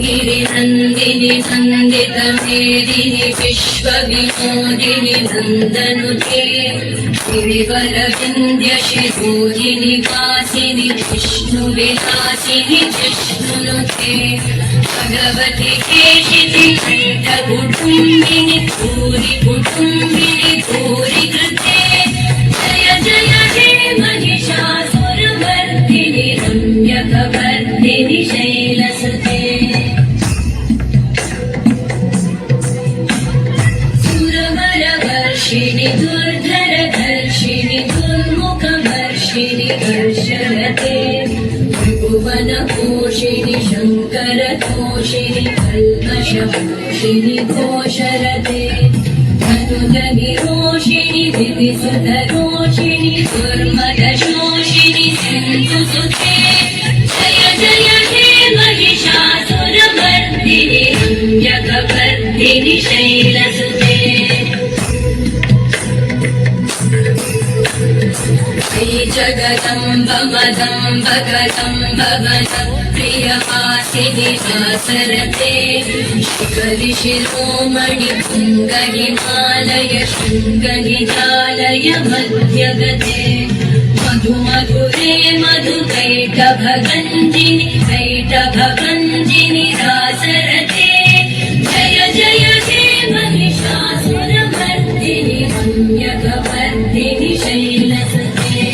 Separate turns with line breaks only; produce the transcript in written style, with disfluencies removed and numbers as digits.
गिरिनन्दिनि नन्दितमेदिनि विश्वविनोदिनि नन्दनुते गिरिवरविन्द्यशिरोधिनि वासिनि विष्णुविलासिनि जिष्णुनुते भगवति केशिनि कण्ठकुटुम्बिनि भूरि कुटुम्बिनि भूरि कृते जय जय हे महिषासुरमर्दिनि रम्यकवर्दिनि शैलसुते सुरवरवर्षिणि दुर्धरधर्षिणि दुर्मुखवर्षिणि हर्षरते त्रिभुवनपोषिणि शङ्करतोषिणि कल्मषपोषिणि घोषरते धनुधनिरोषिणि विविसुतरोषिणि दुर्मदशोषिणि सिन्धुसुते जय जय हे महिषासुरमर्दिनि रम्यकवर्दिनि शैलसुते जगदम्ब मदम्ब कदम्ब वनप्रियवासिनि वासरते शिखरि शिरोमणि पुङ्ग हिमालय शृङ्गनिजालय मध्यगते मधु मधुरे मधुकैटभगञ्जिनि कैटभगञ्जिनि रासरते जय जय हे महिषासुरमर्दिनि रम्यकवर्दिनि शैलसुते